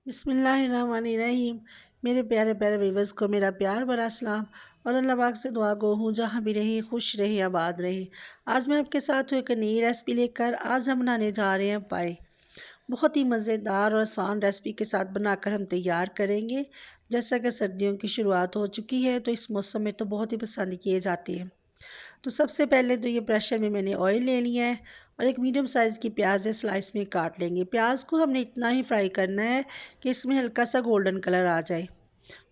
बिस्मिल्लाहिर्रहमानिर्रहीम। मेरे प्यारे प्यारे व्यूवर्स को मेरा प्यार भरा सलाम और अल्लाह पाक से दुआ गो हूँ जहाँ भी रहे खुश रहे आबाद रहे। आज मैं आपके साथ हूँ एक नई रेसिपी लेकर। आज हम बनाने जा रहे हैं पाए। बहुत ही मज़ेदार और आसान रेसिपी के साथ बनाकर हम तैयार करेंगे। जैसा कि सर्दियों की शुरुआत हो चुकी है तो इस मौसम में तो बहुत ही पसंद किए जाते हैं। तो सबसे पहले तो ये प्रेशर में मैंने ऑयल ले लिया है और एक मीडियम साइज़ की प्याज है, स्लाइस में काट लेंगे। प्याज को हमने इतना ही फ्राई करना है कि इसमें हल्का सा गोल्डन कलर आ जाए।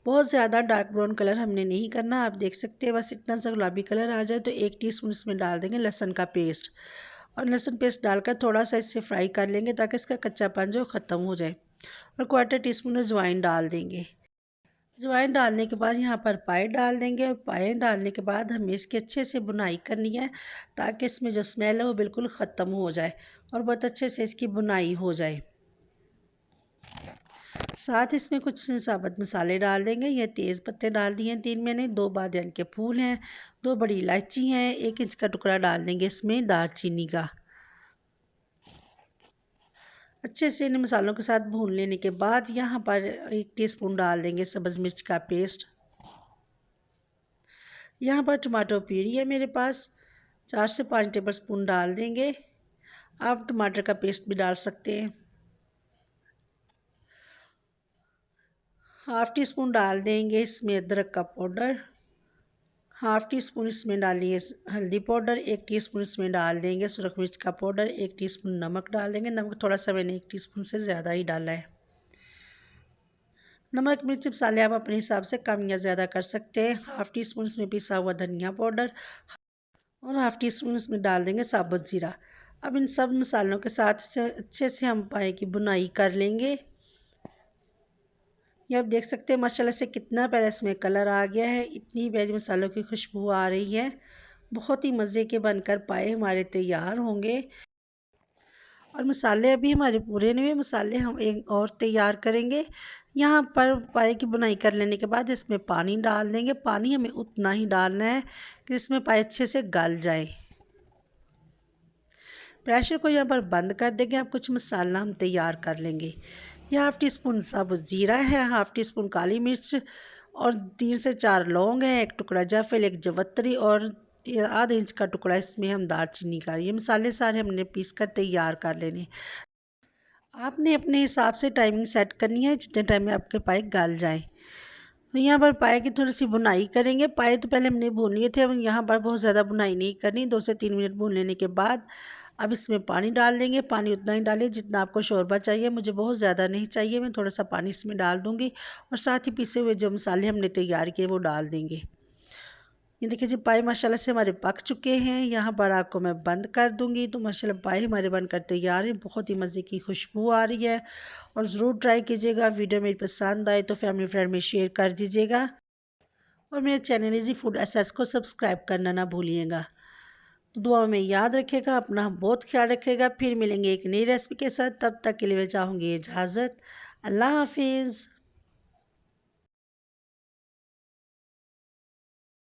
बहुत ज़्यादा डार्क ब्राउन कलर हमने नहीं करना, आप देख सकते हैं। बस इतना सा गुलाबी कलर आ जाए तो 1 टीस्पून इसमें डाल देंगे लहसुन का पेस्ट। और लहसुन पेस्ट डालकर थोड़ा सा इसे फ्राई कर लेंगे ताकि इसका कच्चापन जो ख़त्म हो जाए। और 1/4 टीस्पून अजवाइन डाल देंगे। अजवाइन डालने के बाद यहाँ पर पाए डाल देंगे और पाए डालने के बाद हमें इसकी अच्छे से बुनाई करनी है ताकि इसमें जो स्मेल है वो बिल्कुल ख़त्म हो जाए और बहुत अच्छे से इसकी बुनाई हो जाए। साथ इसमें कुछ साबुत मसाले डाल देंगे। ये तेज़ पत्ते डाल दिए हैं 3 मैंने, 2 बादियान के फूल हैं, 2 बड़ी इलायची हैं, 1 इंच का टुकड़ा डाल देंगे इसमें दालचीनी का। अच्छे से इन मसालों के साथ भून लेने के बाद यहाँ पर 1 टीस्पून डाल देंगे सब्ज़ मिर्च का पेस्ट। यहाँ पर टमाटो प्यूरी है मेरे पास, 4 से 5 टेबलस्पून डाल देंगे। आप टमाटर का पेस्ट भी डाल सकते हैं। हाफ़ टी स्पून डाल देंगे इसमें अदरक का पाउडर। हाफ़ टी स्पून इसमें डालिए हल्दी पाउडर। 1 टीस्पून इसमें डाल देंगे सुरख मिर्च का पाउडर। 1 टीस्पून नमक डाल देंगे। नमक थोड़ा सा मैंने 1 टीस्पून से ज़्यादा ही डाला है। नमक मिर्च मसाले आप अपने हिसाब से कम या ज़्यादा कर सकते हैं। हाफ़ टी स्पून इसमें पिसा हुआ धनिया पाउडर और हाफ़ टी स्पून इसमें डाल देंगे साबुत ज़ीरा। अब इन सब मसालों के साथ से अच्छे से हम पाए की बुनाई कर लेंगे। ये आप देख सकते हैं माशाल्लाह से कितना प्यारा इसमें कलर आ गया है। इतनी प्यारी मसालों की खुशबू आ रही है। बहुत ही मज़े के बनकर पाए हमारे तैयार होंगे। और मसाले अभी हमारे पूरे नहीं हुए, मसाले हम एक और तैयार करेंगे। यहाँ पर पाए की बुनाई कर लेने के बाद इसमें पानी डाल देंगे। पानी हमें उतना ही डालना है कि इसमें पाए अच्छे से गल जाए। प्रेशर को यहाँ पर बंद कर देंगे। अब कुछ मसाला हम तैयार कर लेंगे। यह हाफ़ टी स्पून साबुत ज़ीरा है, हाफ़ टी स्पून काली मिर्च और 3 से 4 लौंग है, 1 टुकड़ा जायफल, 1 जवत्री और आधा इंच का टुकड़ा इसमें हम दालचीनी का। ये मसाले सारे हमने पीस कर तैयार कर लेने। आपने अपने हिसाब से टाइमिंग सेट करनी है जितने टाइम में आपके पाए गल जाएँ। तो यहाँ पर पाए की थोड़ी सी बुनाई करेंगे। पाए तो पहले हमने भून लिए थे, अब यहाँ पर बहुत ज़्यादा बुनाई नहीं करनी। 2 से 3 मिनट भून लेने के बाद अब इसमें पानी डाल देंगे। पानी उतना ही डालिए जितना आपको शोरबा चाहिए। मुझे बहुत ज़्यादा नहीं चाहिए, मैं थोड़ा सा पानी इसमें डाल दूँगी और साथ ही पिसे हुए जो मसाले हमने तैयार किए वो डाल देंगे। ये देखिए जी पाए माशाल्लाह से हमारे पक चुके हैं। यहाँ पर आग को मैं बंद कर दूँगी तो माशाल्लाह पाए हमारे बनकर तैयार हैं। बहुत ही मज़े की खुशबू आ रही है और ज़रूर ट्राई कीजिएगा। वीडियो मेरी पसंद आए तो फैमिली फ्रेंड में शेयर कर दीजिएगा और मेरे चैनल इजी फूड एसेस को सब्सक्राइब करना ना भूलिएगा। तो दुआ में याद रखिएगा, अपना बहुत ख्याल रखिएगा। फिर मिलेंगे एक नई रेसिपी के साथ, तब तक के लिए मैं चाहूँगी इजाज़त। अल्लाह हाफिज़।